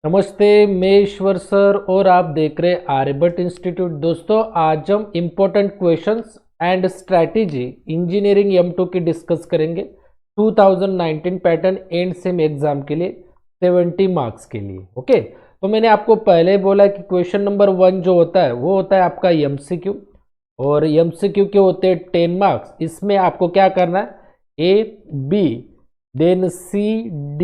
नमस्ते, मैं ईश्वर सर और आप देख रहे आर्यभट्ट इंस्टीट्यूट। दोस्तों, आज हम important questions and strategy engineering M2 की डिस्कस करेंगे 2019 पैटर्न एंड सेम एग्जाम के लिए 70 मार्क्स के लिए। ओके, तो मैंने आपको पहले बोला कि क्वेश्चन नंबर 1 जो होता है वो होता है आपका MCQ, और MCQ के होते हैं 10 मार्क्स। इसमें आपको क्या करना है, A, B, then C, D,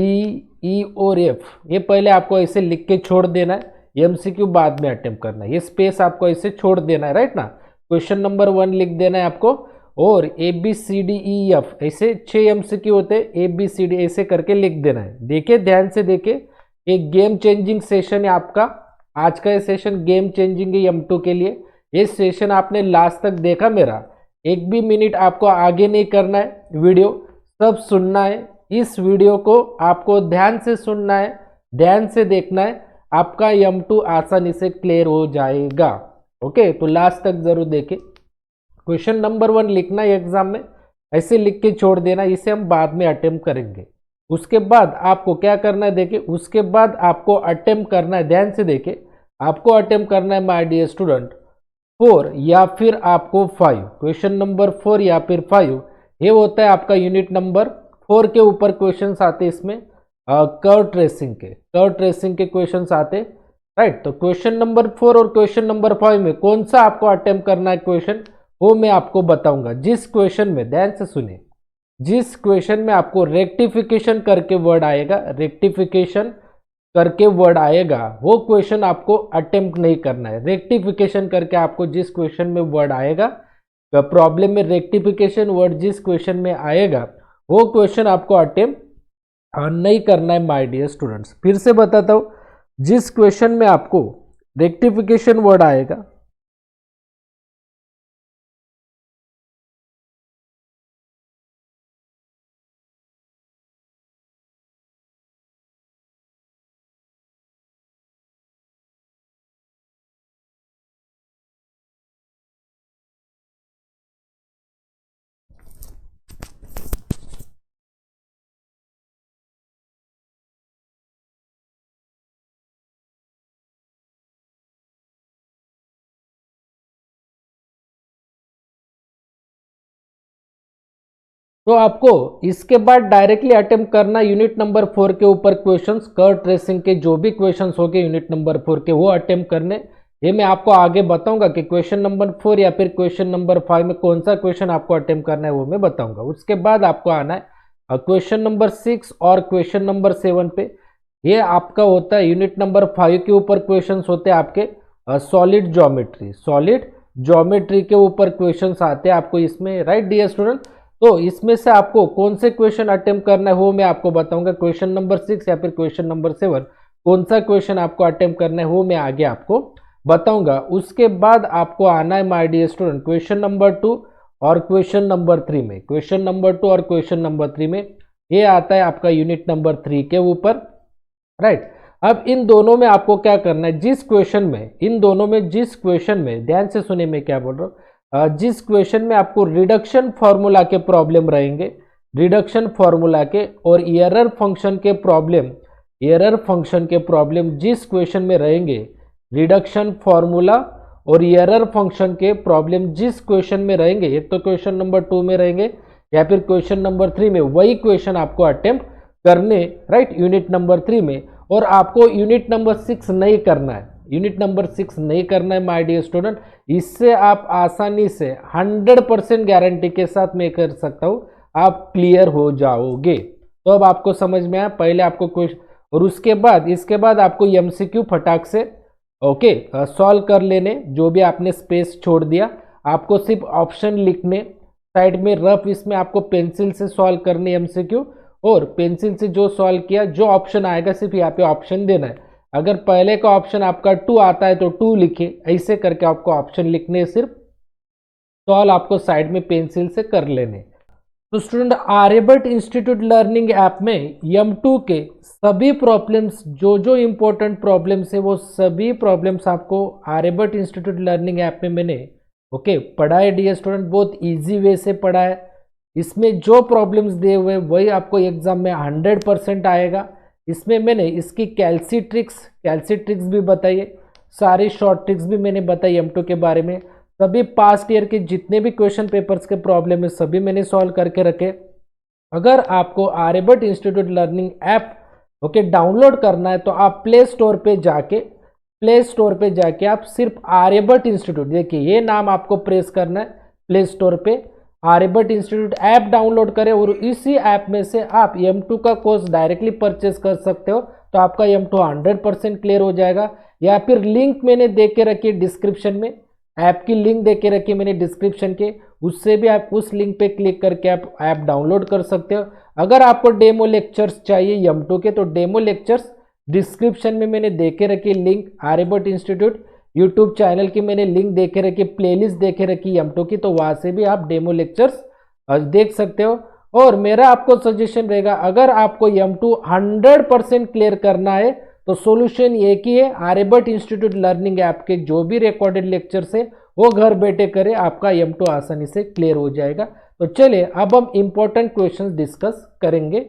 E और F, ये पहले आपको ऐसे लिख के छोड़ देना है। MCQ बाद में अटेम्प्ट करना है, ये स्पेस आपको ऐसे छोड़ देना है, राइट ना। क्वेश्चन नंबर 1 लिख देना है आपको, और ABCDEF ऐसे 6 MCQ होते हैं, ABCD ऐसे करके लिख देना है। देखिए, ध्यान से देखिए, एक गेम चेंजिंग सेशन है आपका। आज का ये सेशन गेम चेंजिंग है M2 के लिए। ये सेशन आपने लास्ट तक देखा मेरा, एक भी मिनट आपको आगे नहीं करना है, वीडियो सब सुनना है। इस वीडियो को आपको ध्यान से सुनना है, ध्यान से देखना है, आपका M2 आसानी से क्लियर हो जाएगा। ओके, तो लास्ट तक जरूर देखें। क्वेश्चन नंबर 1 लिखना है एग्जाम में, ऐसे लिख के छोड़ देना, इसे हम बाद में अटेम्प्ट करेंगे। उसके बाद आपको क्या करना है, देखिए, उसके बाद आपको अटेम्प्ट करना है, ध्यान से देखिए, आपको अटेम्प्ट करना है माय डियर स्टूडेंट 4 या फिर आपको 5। क्वेश्चन नंबर 4 या फिर 5 ये होता है आपका यूनिट नंबर 4 के ऊपर क्वेश्चंस आते हैं। इसमें कर्व ट्रेसिंग के क्वेश्चंस आते, राइट। तो क्वेश्चन नंबर 4 और क्वेश्चन नंबर 5 में कौन सा आपको अटेम्प्ट करना है क्वेश्चन, वो मैं आपको बताऊंगा। जिस क्वेश्चन में, ध्यान से सुनिए, जिस क्वेश्चन में आपको रेक्टिफिकेशन करके वर्ड आएगा, वो क्वेश्चन आपको अटेम्प्ट नहीं करना है। रेक्टिफिकेशन करके आपको जिस क्वेश्चन में वर्ड आएगा, प्रॉब्लम में रेक्टिफिकेशन वर्ड जिस क्वेश्चन में आएगा, वो क्वेश्चन आपको अटेम्प्ट नहीं करना है माय डियर स्टूडेंट्स। फिर से बताता हूं, जिस क्वेश्चन में आपको रेक्टिफिकेशन वर्ड आएगा, तो आपको इसके बाद डायरेक्टली अटेम्प्ट करना यूनिट नंबर 4 के ऊपर क्वेश्चंस, कर्व ट्रेसिंग के जो भी क्वेश्चंस हो गए यूनिट नंबर 4 के, वो अटेम्प्ट करने। ये मैं आपको आगे बताऊंगा कि क्वेश्चन नंबर 4 या फिर क्वेश्चन नंबर 5 में कौन सा क्वेश्चन आपको अटेम्प्ट करना है, वो मैं बताऊंगा। उसके बाद आपको आना है क्वेश्चन नंबर 6 और क्वेश्चन नंबर 7 पे। ये आपका होता है यूनिट नंबर 5 के ऊपर क्वेश्चंस होते हैं आपके सॉलिड ज्योमेट्री के ऊपर क्वेश्चंस आते हैं आपको इसमें, राइट डियर स्टूडेंट। तो इसमें से आपको कौन से क्वेश्चन अटेम्प्ट करना है वो मैं आपको बताऊंगा। क्वेश्चन नंबर 6 या फिर क्वेश्चन नंबर 7 कौन सा क्वेश्चन आपको अटेम्प्ट करना है वो मैं आगे आपको बताऊंगा। उसके बाद आपको आना है my dear student question number 2 और क्वेश्चन नंबर 3 में। क्वेश्चन नंबर 2 और क्वेश्चन नंबर 3 में ये आता है आपका यूनिट नंबर 3 के ऊपर, राइट। अब इन दोनों में आपको क्या करना है, जिस क्वेश्चन में ध्यान से सुनिए मैं क्या बोल रहा हूँ, जिस क्वेश्चन में आपको रिडक्शन फॉर्मूला के प्रॉब्लम रहेंगे, रिडक्शन फॉर्मूला के और एरर फंक्शन के प्रॉब्लम जिस क्वेश्चन में रहेंगे, रिडक्शन फॉर्मूला और एरर फंक्शन के प्रॉब्लम जिस क्वेश्चन में रहेंगे, एक तो क्वेश्चन नंबर 2 में रहेंगे या फिर क्वेश्चन नंबर 3 में, वही क्वेश्चन आपको अटेम्प्ट करने, राइट, यूनिट नंबर 3 में। और आपको यूनिट नंबर 6 नहीं करना है, माय डियर स्टूडेंट। इससे आप आसानी से 100% गारंटी के साथ मैं कर सकता हूं आप क्लियर हो जाओगे। तो अब आपको समझ में आया, पहले आपको क्वेश्चन, और इसके बाद आपको MCQ फटाक से ओके सॉल्व कर लेने। जो भी आपने स्पेस छोड़ दिया, आपको सिर्फ ऑप्शन लिखने, साइड में रफ इसमें आपको पेंसिल से सॉल्व करने MCQ, और पेंसिल से जो सॉल्व किया, जो ऑप्शन आएगा सिर्फ यहाँ पे ऑप्शन देना है। अगर पहले का ऑप्शन आपका 2 आता है तो 2 लिखिए, ऐसे करके आपको ऑप्शन लिखने, सिर्फ सॉल्व आपको साइड में पेंसिल से कर लेने। तो student, Aryabhatta institute learning app में M2 के सभी प्रॉब्लम्स, जो इंपॉर्टेंट प्रॉब्लम्स है, वो सभी प्रॉब्लम्स आपको आर्यभट्ट इंस्टीट्यूट लर्निंग ऐप में मैंने ओके पढ़ा है डियर स्टूडेंट। बहुत ईजी वे से पढ़ा है। इसमें जो प्रॉब्लम्स दिए हुए वही आपको एग्जाम में 100% आएगा। इसमें मैंने इसकी कैल्सी ट्रिक्स भी बताई है, सारी शॉर्ट ट्रिक्स भी मैंने बताई M2 के बारे में। सभी पास्ट ईयर के जितने भी क्वेश्चन पेपर्स के प्रॉब्लम है सभी मैंने सॉल्व करके रखे। अगर आपको Aryabhatta institute learning app okay download करना है तो आप प्ले स्टोर पे जाके आप सिर्फ आर्यभट्ट इंस्टीट्यूट, देखिए ये नाम आपको प्रेस करना है, प्ले स्टोर पे आर्यभट्ट इंस्टीट्यूट ऐप डाउनलोड करें और इसी ऐप में से आप M2 का कोर्स डायरेक्टली परचेस कर सकते हो, तो आपका M2 100% क्लियर हो जाएगा। या फिर लिंक मैंने दे के रखी है डिस्क्रिप्शन में, ऐप की लिंक दे के रखी है मैंने डिस्क्रिप्शन के, उससे भी आप उस लिंक पे क्लिक करके आप ऐप डाउनलोड कर सकते हो। अगर आपको डेमो लेक्चर्स चाहिए M2 के तो डेमो लेक्चर्स डिस्क्रिप्शन में मैंने दे के रखी link, Aryabhatta institute YouTube channel की मैंने लिंक दे के रखी, प्लेलिस्ट दे के रखी M2 की, तो वहाँ से भी आप डेमो लेक्चर्स देख सकते हो। और मेरा आपको सजेशन रहेगा, अगर आपको M2 100% क्लियर करना है तो सॉल्यूशन एक ही है, आर्यभट्ट इंस्टीट्यूट लर्निंग ऐप के जो भी रिकॉर्डेड लेक्चर्स है वो घर बैठे करें, आपका M2 आसानी से क्लियर हो जाएगा। तो चलिए अब हम इंपॉर्टेंट क्वेश्चंस डिस्कस करेंगे।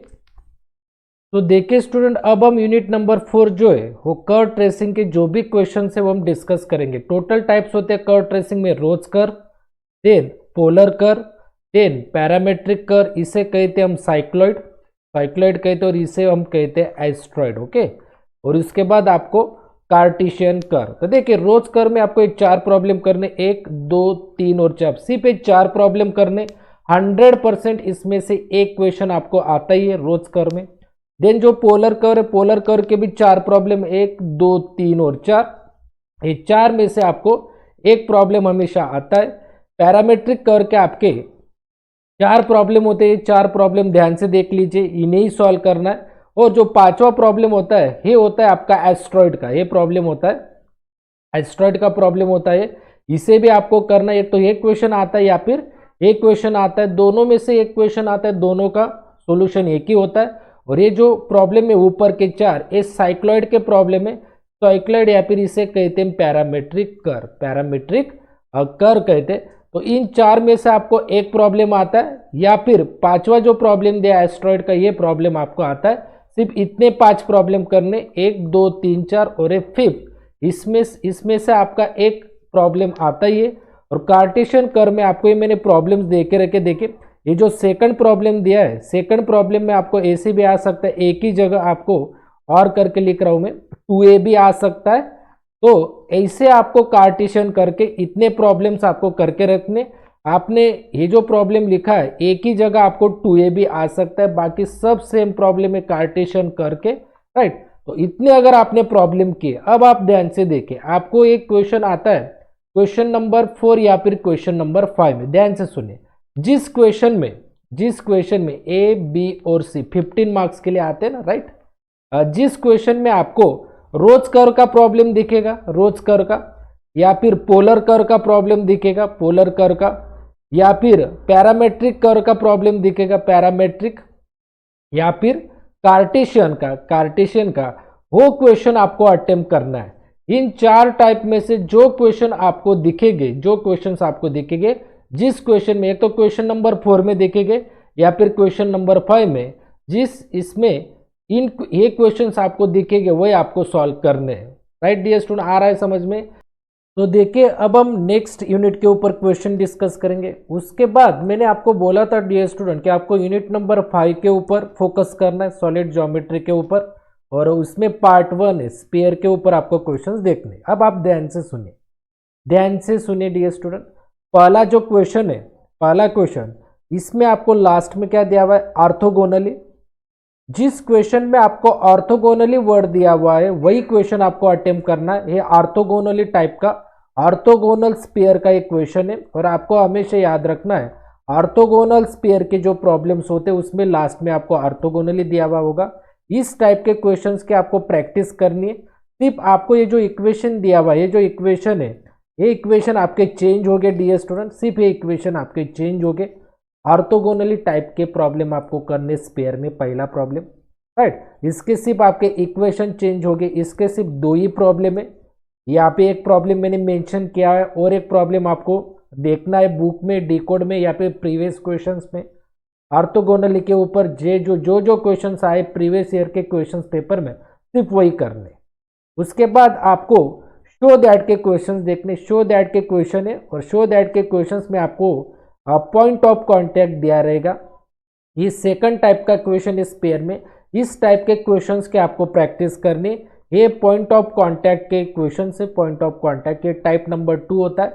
तो देखिए स्टूडेंट, अब हम यूनिट नंबर 4 जो है वो कर्व ट्रेसिंग के जो भी क्वेश्चन है वो हम डिस्कस करेंगे। टोटल टाइप्स होते हैं कर्व ट्रेसिंग में, rose curve, then polar curve, then parametric curve, इसे कहते हैं हम साइक्लॉइड कहते हैं, और इसे हम कहते हैं एस्ट्रॉइड। ओके, और इसके बाद आपको कार्टेशियन कर्व। तो देखिए रोज कर्व में आपको एक 4 प्रॉब्लम करने, 1 2 3 और 4, सिर्फ एक 4 प्रॉब्लम करने, 100% इसमें से एक क्वेश्चन आपको आता ही है रोज कर्व में। देन जो पोलर कर्व है, पोलर कर्व के भी 4 प्रॉब्लम, 1 2 3 और 4, ये 4 में से आपको एक प्रॉब्लम हमेशा आता है। पैरामेट्रिक कर्व के आपके 4 प्रॉब्लम होते हैं, 4 प्रॉब्लम ध्यान से देख लीजिए, इन्हें ही सॉल्व करना है। और जो 5वां प्रॉब्लम होता है ये होता है आपका एस्ट्रॉइड का, ये प्रॉब्लम होता है एस्ट्रॉइड का प्रॉब्लम होता है, इसे भी आपको करना है। एक तो एक क्वेश्चन आता है या फिर एक क्वेश्चन आता है, दोनों में से एक क्वेश्चन आता है, दोनों का सोल्यूशन एक ही होता है। और ये जो प्रॉब्लम है ऊपर के 4, ये साइक्लॉइड के प्रॉब्लम है, साइक्लॉइड या फिर इसे कहते हैं पैरामेट्रिक कर्व कहते हैं। तो इन 4 में से आपको एक प्रॉब्लम आता है, या फिर 5वां जो प्रॉब्लम दिया एस्ट्रॉइड का, ये प्रॉब्लम आपको आता है। सिर्फ इतने 5 प्रॉब्लम करने, 1 2 3 4 और एक 5th, इसमें से आपका एक प्रॉब्लम आता ही है। और कार्टेशियन कर्व में आपको ये मैंने प्रॉब्लम्स दे के रखे, देखिए ये जो सेकंड प्रॉब्लम दिया है, सेकंड प्रॉब्लम में आपको ऐसे भी आ सकता है, एक ही जगह आपको और करके लिख रहा हूं मैं, 2a भी आ सकता है। तो ऐसे आपको कार्टेशियन करके इतने प्रॉब्लम्स आपको करके रखने। आपने ये जो प्रॉब्लम लिखा है एक ही जगह आपको 2a भी आ सकता है, बाकी सब सेम प्रॉब्लम है कार्टेशियन करके, राइट। तो इतने अगर आपने प्रॉब्लम किए, अब आप ध्यान से देखें, आपको एक क्वेश्चन आता है क्वेश्चन नंबर 4 या फिर क्वेश्चन नंबर 5 में, ध्यान से सुनिए। जिस क्वेश्चन में A, B और C 15 मार्क्स के लिए आते हैं ना, राइट। जिस क्वेश्चन में आपको रोज कर्व का प्रॉब्लम दिखेगा, रोज कर्व का, या फिर पोलर कर्व का प्रॉब्लम दिखेगा, पोलर कर्व का, या फिर पैरामेट्रिक कर्व का प्रॉब्लम दिखेगा, पैरामेट्रिक, या फिर कार्टेशियन का, वो क्वेश्चन आपको अटेम्प्ट करना है। इन 4 टाइप में से जो क्वेश्चन आपको दिखेंगे, जिस क्वेश्चन में, एक तो क्वेश्चन नंबर 4 में देखेंगे या फिर क्वेश्चन नंबर 5 में, जिस इसमें ये क्वेश्चंस आपको दिखेंगे वही आपको सॉल्व करने हैं, राइट डियर स्टूडेंट, आ रहा है समझ में। तो देखिए अब हम नेक्स्ट यूनिट के ऊपर क्वेश्चन डिस्कस करेंगे। उसके बाद मैंने आपको बोला था डियर स्टूडेंट कि आपको यूनिट नंबर 5 के ऊपर फोकस करना है, सॉलिड ज्योमेट्री के ऊपर, और उसमें पार्ट 1 है स्फीयर के ऊपर आपको क्वेश्चंस देखने। अब आप ध्यान से सुनिए डियर स्टूडेंट। पहला जो क्वेश्चन है, पहला क्वेश्चन, इसमें आपको लास्ट में क्या दिया हुआ है, ऑर्थोगोनली। जिस क्वेश्चन में आपको ऑर्थोगोनली वर्ड दिया हुआ है वही क्वेश्चन आपको अटेम्प्ट करना है। ये ऑर्थोगोनली टाइप का, ऑर्थोगोनल स्फीयर का एक क्वेश्चन है, और आपको हमेशा याद रखना है ऑर्थोगोनल स्फीयर के जो प्रॉब्लम्स होते हैं उसमें लास्ट में आपको ऑर्थोगोनली दिया हुआ होगा। इस टाइप के क्वेश्चंस की आपको प्रैक्टिस करनी है। सिर्फ आपको ये जो इक्वेशन दिया हुआ है, ये जो इक्वेशन है, ये इक्वेशन आपके चेंज हो गए डियर स्टूडेंट, सिर्फ ये इक्वेशन आपके चेंज हो गए। ऑर्थोगोनली टाइप के प्रॉब्लम आपको करने स्पेयर में, पहला प्रॉब्लम, राइट। इसके सिर्फ आपके इक्वेशन चेंज हो गए, इसके सिर्फ 2 ही प्रॉब्लम है। यहाँ पे एक प्रॉब्लम मैंने मेंशन किया है, और एक प्रॉब्लम आपको देखना है बुक में, डिकोड में या फिर प्रीवियस क्वेश्चंस में। ऑर्थोगोनली के ऊपर जो क्वेश्चंस आए प्रीवियस ईयर के क्वेश्चंस पेपर में सिर्फ वही करने। उसके बाद आपको शो दैट के क्वेश्चंस देखने, शो दैट के क्वेश्चन है और शो दैट के क्वेश्चंस में आपको पॉइंट ऑफ कांटेक्ट दिया रहेगा। ये सेकंड टाइप का क्वेश्चन इस पेयर में, इस टाइप के क्वेश्चंस के आपको प्रैक्टिस करनी। ये पॉइंट ऑफ कांटेक्ट के क्वेश्चन से, पॉइंट ऑफ कांटेक्ट के टाइप नंबर 2 होता है,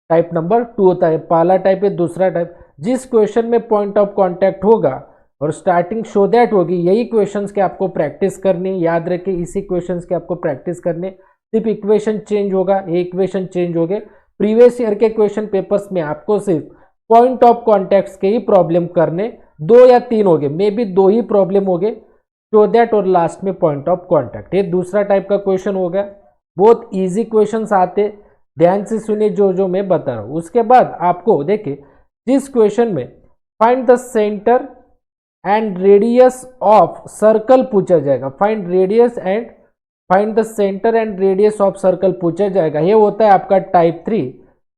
टाइप नंबर 2 होता है, पहला टाइप है, दूसरा टाइप। जिस क्वेश्चन में पॉइंट ऑफ कांटेक्ट होगा और स्टार्टिंग शो दैट होगी, यही क्वेश्चंस के आपको प्रैक्टिस करनी। याद रखें इसी क्वेश्चंस के आपको प्रैक्टिस करने। सिर्फ इक्वेशन चेंज होगा, ये इक्वेशन चेंज हो गए। प्रीवियस ईयर के क्वेश्चन पेपर्स में आपको सिर्फ पॉइंट ऑफ कॉन्टैक्ट के ही प्रॉब्लम करने, 2 या 3 हो गए, मे बी 2 ही प्रॉब्लम हो गए, शो दैट और लास्ट में पॉइंट ऑफ कॉन्टैक्ट। ये दूसरा टाइप का क्वेश्चन हो गया। बहुत इजी क्वेश्चंस आते, ध्यान से सुनिए जो मैं बता रहा हूं। उसके बाद आपको देखिए जिस क्वेश्चन में find the centre and radius of circle पूछा जाएगा, find the centre and radius of circle पूछा जाएगा, ये होता है आपका टाइप 3।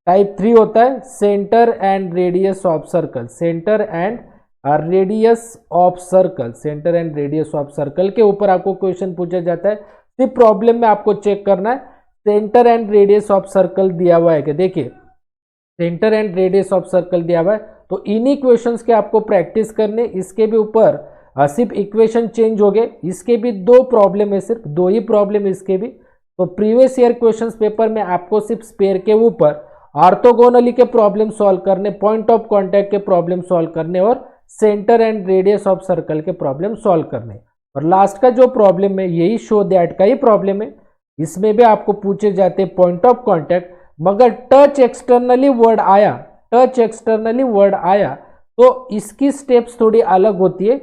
टाइप 3 होता है centre and radius of circle, centre and radius of circle, centre and radius of circle के ऊपर आपको क्वेश्चन पूछा जाता है। सिर्फ प्रॉब्लम में आपको चेक करना है centre and radius of circle दिया हुआ है कि देखिए centre and radius of circle दिया हुआ है, तो इन्हीं क्वेश्चंस के आपको प्रैक्टिस करने। इसके भी ऊपर सिर्फ इक्वेशन चेंज हो गए, इसके भी 2 प्रॉब्लम है, सिर्फ 2 ही प्रॉब्लम इसके भी। तो प्रीवियस ईयर क्वेश्चंस पेपर में आपको सिर्फ स्पेयर के ऊपर ऑर्थोगोनली के प्रॉब्लम सॉल्व करने, पॉइंट ऑफ कांटेक्ट के प्रॉब्लम सॉल्व करने और centre and radius of circle के प्रॉब्लम सॉल्व करने। और लास्ट का जो प्रॉब्लम है यही शो दैट का ही प्रॉब्लम है। इसमें भी आपको पूछे जाते हैं पॉइंट ऑफ कांटेक्ट, मगर टच एक्सटर्नली वर्ड आया, टच एक्सटर्नली वर्ड आया तो इसकी स्टेप्स थोड़ी अलग होती है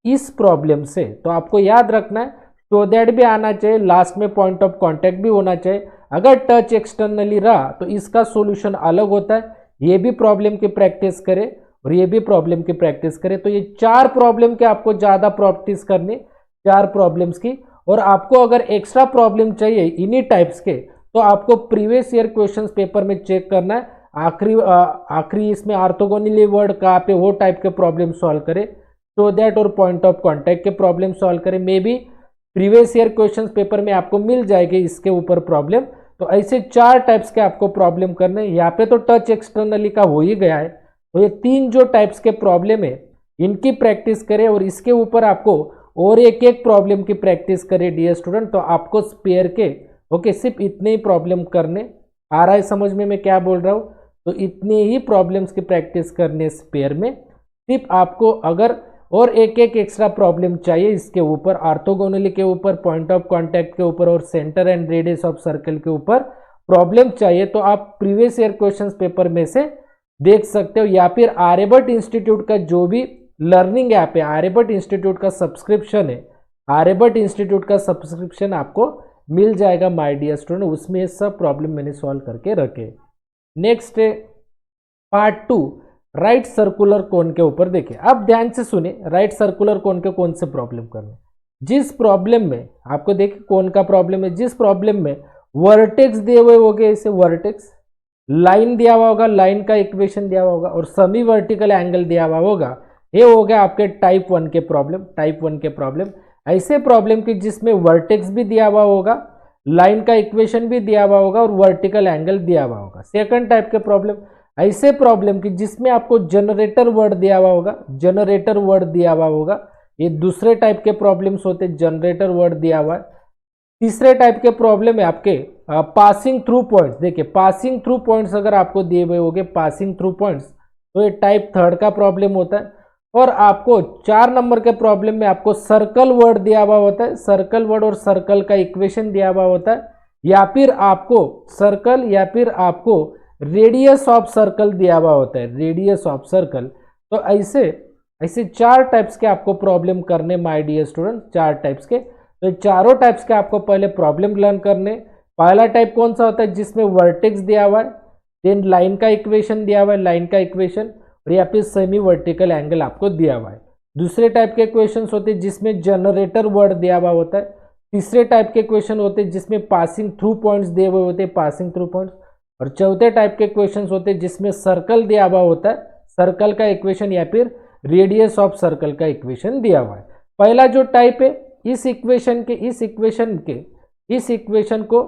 इस प्रॉब्लम से। तो आपको याद रखना है शो दैट भी आना चाहिए, लास्ट में पॉइंट ऑफ कांटेक्ट भी होना चाहिए। अगर टच एक्सटर्नली रहा तो इसका सॉल्यूशन अलग होता है। ये भी प्रॉब्लम की प्रैक्टिस करें और ये भी प्रॉब्लम की प्रैक्टिस करें। तो ये 4 प्रॉब्लम के आपको ज़्यादा प्रैक्टिस करनी, 4 प्रॉब्लम्स की। और आपको अगर एक्स्ट्रा प्रॉब्लम चाहिए इन्हीं टाइप्स के तो आपको प्रीवियस ईयर क्वेश्चंस पेपर में चेक करना है। आखिरी इसमें ऑर्थोगोनली वर्ड कहाँ पे, वो टाइप के प्रॉब्लम सॉल्व करें, शो दैट और पॉइंट ऑफ कांटेक्ट के प्रॉब्लम सॉल्व करें। May be previous year questions paper में आपको मिल जाएगी इसके ऊपर प्रॉब्लम। तो ऐसे 4 टाइप्स के आपको प्रॉब्लम करने। यहाँ पे तो टच एक्सटर्नली का हो ही गया है, तो ये 3 जो टाइप्स के प्रॉब्लम है इनकी प्रैक्टिस करें और इसके ऊपर आपको और एक प्रॉब्लम की प्रैक्टिस करें डियर स्टूडेंट। तो आपको स्पेयर के ओके सिर्फ इतने ही प्रॉब्लम करने। आ रहा है समझ में मैं क्या बोल रहा हूँ? तो इतने ही प्रॉब्लम्स की प्रैक्टिस करने स्पेयर में। सिर्फ आपको अगर और एक एक्स्ट्रा प्रॉब्लम चाहिए इसके ऊपर, ऑर्थोगोनली के ऊपर, पॉइंट ऑफ कांटेक्ट के ऊपर और centre and radius of circle के ऊपर प्रॉब्लम चाहिए तो आप प्रीवियस ईयर क्वेश्चंस पेपर में से देख सकते हो, या फिर आर्यभट्ट इंस्टीट्यूट का जो भी लर्निंग ऐप है, आर्यभट्ट इंस्टीट्यूट का सब्सक्रिप्शन है, आर्यभट्ट इंस्टीट्यूट का सब्सक्रिप्शन आपको मिल जाएगा माय डियर स्टूडेंट, उसमें सब प्रॉब्लम मैंने सॉल्व करके रखे। नेक्स्ट है पार्ट 2 राइट सर्कुलर कोन के ऊपर। देखिए अब ध्यान से सुनिए, राइट सर्कुलर कोन के कौन से प्रॉब्लम करने। जिस प्रॉब्लम में आपको देखिए कौन का प्रॉब्लम है, जिस प्रॉब्लम में वर्टेक्स दिए हुए हो गए, इसे वर्टेक्स, लाइन दिया हुआ होगा, लाइन का इक्वेशन दिया हुआ होगा और सेमी वर्टिकल एंगल दिया हुआ होगा, ये हो गया आपके टाइप 1 के प्रॉब्लम। टाइप 1 के प्रॉब्लम ऐसे प्रॉब्लम की जिसमें वर्टेक्स भी दिया हुआ होगा, लाइन का इक्वेशन भी दिया हुआ होगा और वर्टिकल एंगल दिया हुआ होगा। सेकंड टाइप के प्रॉब्लम ऐसे प्रॉब्लम की जिसमें आपको जनरेटर वर्ड दिया हुआ होगा, जनरेटर वर्ड दिया हुआ होगा, ये दूसरे टाइप के प्रॉब्लम्स होते हैं, जनरेटर वर्ड दिया हुआ है। तीसरे टाइप के प्रॉब्लम है आपके पासिंग थ्रू पॉइंट्स। देखिए पासिंग थ्रू पॉइंट्स अगर आपको दिए हुए होंगे, पासिंग थ्रू पॉइंट्स, तो ये टाइप 3 का प्रॉब्लम होता है। और आपको 4 नंबर के प्रॉब्लम में आपको सर्कल वर्ड दिया हुआ होता है, सर्कल वर्ड और सर्कल का इक्वेशन दिया हुआ होता है, या फिर आपको सर्कल या फिर आपको रेडियस ऑफ सर्कल दिया हुआ होता है, रेडियस ऑफ सर्कल। तो ऐसे 4 टाइप्स के आपको प्रॉब्लम करने माय डियर स्टूडेंट, 4 टाइप्स के। तो चारों टाइप्स के आपको पहले प्रॉब्लम लर्न करने। पहला टाइप कौन सा होता है, जिसमें वर्टेक्स दिया हुआ है, देन लाइन का इक्वेशन दिया हुआ है, लाइन का इक्वेशन, और या फिर सेमी वर्टिकल एंगल आपको दिया हुआ है। दूसरे टाइप के क्वेश्चन होते हैं जिसमें जनरेटर वर्ड दिया हुआ होता है। तीसरे टाइप के क्वेश्चन होते हैं जिसमें पासिंग थ्रू पॉइंट्स दिए हुए होते हैं, पासिंग थ्रू पॉइंट्स। और चौथे टाइप के क्वेश्चन होते हैं जिसमें सर्कल दिया हुआ होता है, सर्कल का इक्वेशन या फिर रेडियस ऑफ सर्कल का इक्वेशन दिया हुआ है। पहला जो टाइप है इस इक्वेशन को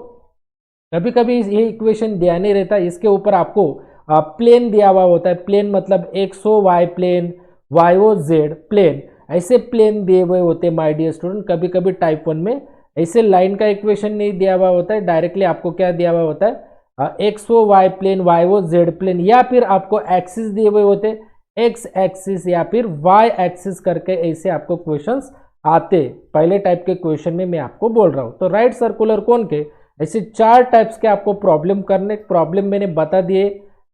कभी कभी ये इक्वेशन दिया नहीं रहता, इसके ऊपर आपको प्लेन दिया हुआ होता है। प्लेन मतलब XO Y plane, YO Z plane, ऐसे प्लेन दिए हुए होते हैं माय डियर स्टूडेंट। कभी कभी टाइप 1 में ऐसे लाइन का इक्वेशन नहीं दिया हुआ होता है, डायरेक्टली आपको क्या दिया हुआ होता है XO Y plane, YO Z plane, या फिर आपको एक्सिस दिए हुए होते हैं, एक्स एक्सिस या फिर वाई एक्सिस करके ऐसे आपको क्वेश्चंस आते। पहले टाइप के क्वेश्चन में मैं आपको बोल रहा हूँ। तो राइट सर्कुलर कोन के ऐसे 4 टाइप्स के आपको प्रॉब्लम करने, प्रॉब्लम मैंने बता दिए।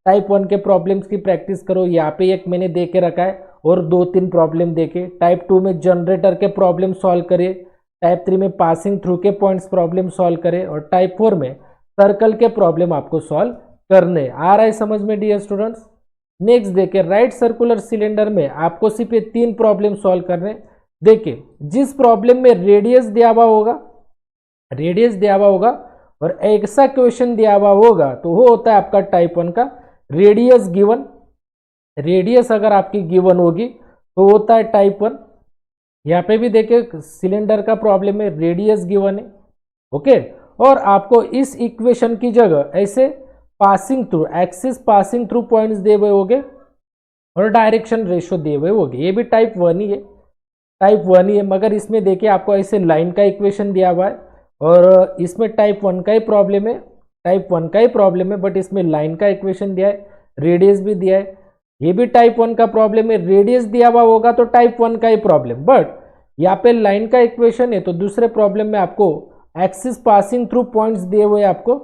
टाइप 1 के प्रॉब्लम्स की प्रैक्टिस करो, यहाँ पे एक मैंने दे के रखा है और 2-3 प्रॉब्लम देखे। टाइप 2 में जनरेटर के प्रॉब्लम सॉल्व करिए, टाइप 3 में पासिंग थ्रू के पॉइंट्स प्रॉब्लम सॉल्व करें, और टाइप 4 में सर्कल के प्रॉब्लम आपको सॉल्व करने। आ रहा है समझ में डियर स्टूडेंट्स? नेक्स्ट देखिए, राइट सर्कुलर सिलेंडर में आपको सिर्फ ये 3 प्रॉब्लम सॉल्व करने। देखिए, जिस प्रॉब्लम में रेडियस दिया हुआ होगा और ऐसा क्वेश्चन दिया हुआ होगा तो वो होता है आपका टाइप 1 का रेडियस गिवन। रेडियस अगर आपकी गिवन होगी तो होता है टाइप 1। यहाँ पे भी देखिए सिलेंडर का प्रॉब्लम है, रेडियस गिवन है, ओके। और आपको इस इक्वेशन की जगह ऐसे passing through, axis passing through points दिए हुए होंगे और डायरेक्शन रेशियो दिए हुए होंगे। ये भी टाइप 1 ही है, मगर इसमें देखिए आपको ऐसे लाइन का इक्वेशन दिया हुआ है और इसमें टाइप 1 का ही प्रॉब्लम है, बट इसमें लाइन का इक्वेशन दिया है, रेडियस भी दिया है। ये भी टाइप 1 का प्रॉब्लम है, रेडियस दिया हुआ होगा तो टाइप 1 का ही प्रॉब्लम, बट यहाँ पे लाइन का इक्वेशन है तो दूसरे प्रॉब्लम में आपको एक्सिस पासिंग थ्रू पॉइंट्स दिए हुए आपको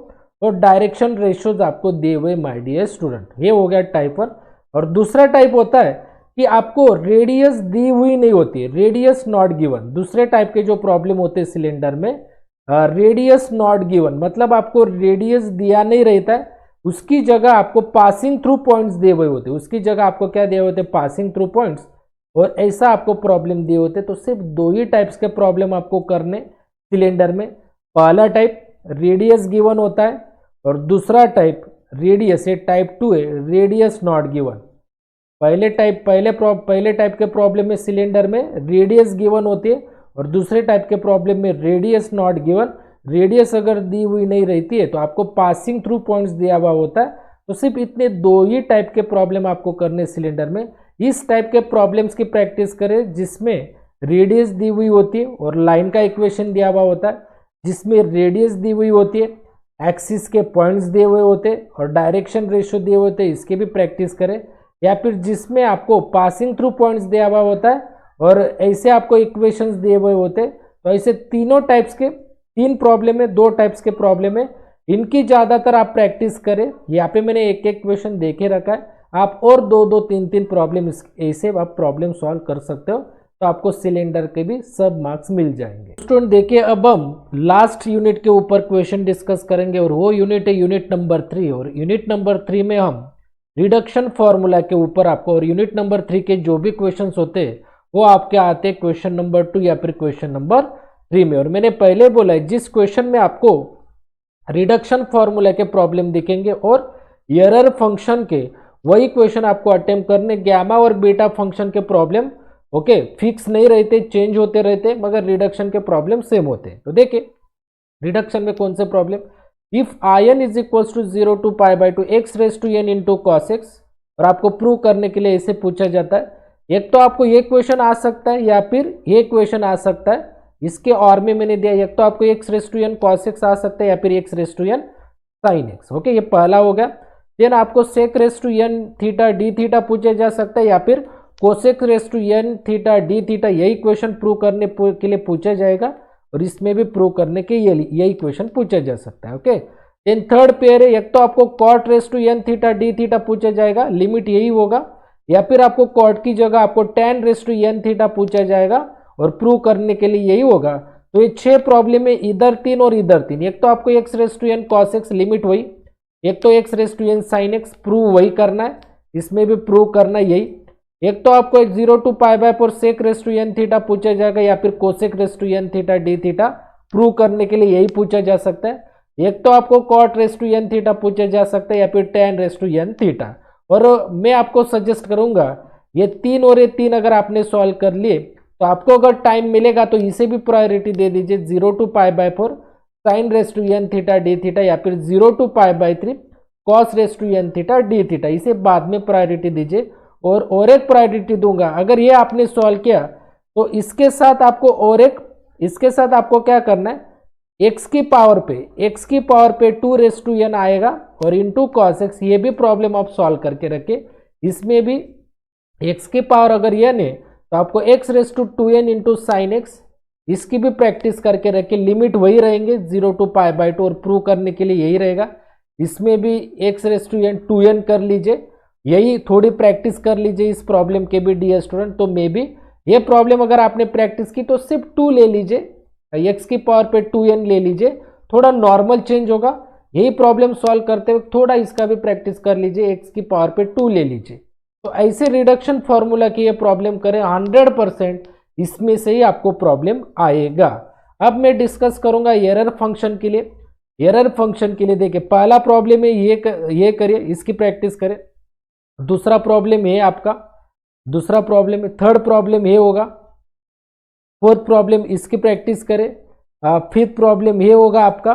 और डायरेक्शन रेशियोज आपको दिए हुए माय डियर स्टूडेंट। ये हो गया टाइप 1। और दूसरा टाइप होता है कि आपको रेडियस दी हुई नहीं होती है, रेडियस नॉट गिवन। दूसरे टाइप के जो प्रॉब्लम होते हैं सिलेंडर में, रेडियस नॉट गिवन मतलब आपको रेडियस दिया नहीं रहता है, उसकी जगह आपको पासिंग थ्रू पॉइंट्स दिए हुए होते हैं, उसकी जगह आपको क्या दिए होते हैं, पासिंग थ्रू पॉइंट्स, और ऐसा आपको प्रॉब्लम दिए होते। तो सिर्फ 2 ही टाइप्स के प्रॉब्लम आपको करने सिलेंडर में। पहला टाइप रेडियस गिवन होता है और दूसरा टाइप रेडियस, ये टाइप 2 है, रेडियस नॉट गिवन। पहले टाइप के प्रॉब्लम में सिलेंडर में रेडियस गिवन होती है और दूसरे टाइप के प्रॉब्लम में रेडियस नॉट गिवन। रेडियस अगर दी हुई नहीं रहती है तो आपको पासिंग थ्रू पॉइंट्स दिया हुआ होता है। तो सिर्फ इतने 2 ही टाइप के प्रॉब्लम आपको करने सिलेंडर में। इस टाइप के प्रॉब्लम्स की प्रैक्टिस करें जिसमें रेडियस दी हुई होती है और लाइन का इक्वेशन दिया हुआ होता है, जिसमें रेडियस दी हुई होती है, एक्सिस के पॉइंट्स दिए हुए होते हैं और डायरेक्शन रेशियो दिए होते हैं, इसकी भी प्रैक्टिस करें। या फिर जिसमें आपको पासिंग थ्रू पॉइंट्स दिया हुआ होता है और ऐसे आपको इक्वेशंस दिए हुए होते हैं। तो ऐसे 3 प्रॉब्लम है, 2 टाइप्स के प्रॉब्लम है, इनकी ज़्यादातर आप प्रैक्टिस करें। यहाँ पे मैंने एक क्वेश्चन देखे रखा है, आप और 2-2, 3-3 प्रॉब्लम ऐसे आप प्रॉब्लम सॉल्व कर सकते हो, तो आपको सिलेंडर के भी सब मार्क्स मिल जाएंगे। स्टूडेंट देखिए, अब हम लास्ट यूनिट के ऊपर क्वेश्चन डिस्कस करेंगे और वो यूनिट है यूनिट नंबर 3। और यूनिट नंबर 3 में हम रिडक्शन फॉर्मूला के ऊपर आपको, और यूनिट नंबर 3 के जो भी क्वेश्चन होते हैं वो आपके आते हैं क्वेश्चन नंबर 2 या फिर क्वेश्चन नंबर 3 में। और मैंने पहले बोला है जिस क्वेश्चन में आपको रिडक्शन फॉर्मूला के प्रॉब्लम दिखेंगे और एरर फंक्शन के, वही क्वेश्चन आपको अटेम्प्ट करने। गामा और बीटा फंक्शन के प्रॉब्लम ओके फिक्स नहीं रहते, चेंज होते रहते, मगर रिडक्शन के प्रॉब्लम सेम होते हैं। तो देखिए रिडक्शन में कौन से problem, if in is equals to 0 to π/2 x raise to n into cos x, और आपको प्रूव करने के लिए ऐसे पूछा जाता है। एक तो आपको ये क्वेश्चन आ सकता है या फिर ये क्वेश्चन आ सकता है, इसके और में मैंने दिया, एक तो आपको x raise to n cos x आ सकता है या फिर x raise to n sin x, okay ये पहला हो गया। देन आपको sec raise to n theta d theta पूछा जा सकता है या फिर cosec raise to n theta d theta, यही क्वेश्चन प्रूव करने के लिए पूछा जाएगा और इसमें भी प्रूव करने के यही क्वेश्चन पूछा जा सकता है, ओके। देन थर्ड पेयर है, एक तो आपको cot raise to n theta d theta पूछा जाएगा, लिमिट यही होगा, या फिर आपको cot की जगह आपको tan raise to n theta पूछा जाएगा और प्रूव करने के लिए यही होगा। तो ये 6 प्रॉब्लम है, इधर 3 और इधर 3। एक तो आपको x raise to n cos x limit वही, एक तो x raise to n sin x prove वही करना है, इसमें भी प्रूव करना यही। एक तो आपको 0 to π/4 sec raise to n theta पूछा जाएगा या फिर cosec raise to n theta d theta prove करने के लिए यही पूछा जा सकता है। एक तो आपको cot raise to n theta पूछा जा सकता है या फिर tan raise to n theta. और मैं आपको सजेस्ट करूंगा ये 3 और ये 3 अगर आपने सॉल्व कर लिए तो आपको अगर टाइम मिलेगा तो इसे भी प्रायोरिटी दे दीजिए, 0 to π/4 sin raise to n theta D theta, या फिर 0 to π/3 cos raise to n theta D theta, इसे बाद में प्रायोरिटी दीजिए। और एक प्रायोरिटी दूंगा, अगर ये आपने सॉल्व किया तो इसके साथ आपको क्या करना है, x की पावर पे 2 रेस टू n आएगा और इंटू कॉस एक्स, ये भी प्रॉब्लम आप सॉल्व करके रखे। इसमें भी x की पावर अगर n है तो आपको x raise to 2n into sine X, इसकी भी प्रैक्टिस करके रखे। लिमिट वही रहेंगे 0 to π/2 और प्रूव करने के लिए यही रहेगा। इसमें भी x raise to n 2n कर लीजिए, यही थोड़ी प्रैक्टिस कर लीजिए इस प्रॉब्लम के भी डियर स्टूडेंट। तो मे बी ये प्रॉब्लम अगर आपने प्रैक्टिस की तो सिर्फ 2 ले लीजिए, x की पावर पे 2n ले लीजिए, थोड़ा नॉर्मल चेंज होगा। यही प्रॉब्लम सॉल्व करते हुए थोड़ा इसका भी प्रैक्टिस कर लीजिए, x की पावर पे 2 ले लीजिए। तो ऐसे रिडक्शन फॉर्मूला की ये प्रॉब्लम करें, 100% इसमें से ही आपको प्रॉब्लम आएगा। अब मैं डिस्कस करूंगा एरर फंक्शन के लिए। एरर फंक्शन के लिए देखिए, पहला प्रॉब्लम है ये करिए, इसकी प्रैक्टिस करें। दूसरा प्रॉब्लम है आपका, दूसरा प्रॉब्लम है, थर्ड प्रॉब्लम ये होगा, फोर्थ प्रॉब्लम इसकी प्रैक्टिस करें, फिफ्थ प्रॉब्लम ये होगा आपका,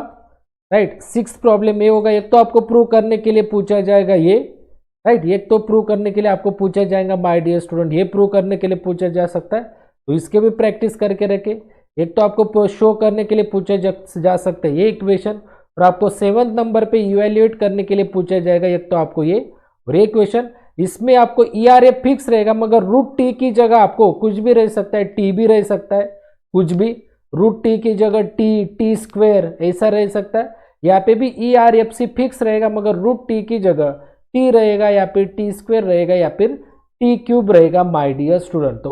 राइट, सिक्स प्रॉब्लम ये होगा। एक तो आपको प्रूव करने के लिए पूछा जाएगा ये, राइट, एक तो प्रूव करने के लिए आपको पूछा जाएगा माय डियर स्टूडेंट, ये प्रूव करने के लिए पूछा जा सकता है, तो इसके भी प्रैक्टिस करके रखें। एक तो आपको शो करने के लिए पूछा जा सकता है ये इक्वेशन, और आपको 7th नंबर पे इवेल्युएट करने के लिए पूछा जाएगा एक तो आपको ये और ये इक्वेशन। इसमें आपको ERA फिक्स रहेगा, मगर रूट टी की जगह आपको कुछ भी रह सकता है, टी भी रह सकता है, कुछ भी रूट टी की जगह टी स्क्वेयर ऐसा रह सकता है। यहाँ पे भी ERFC फिक्स रहेगा, मगर रूट टी की जगह टी रहेगा, या फिर टी स्क्वेयर रहेगा, या फिर टी क्यूब रहेगा माय डियर स्टूडेंट। तो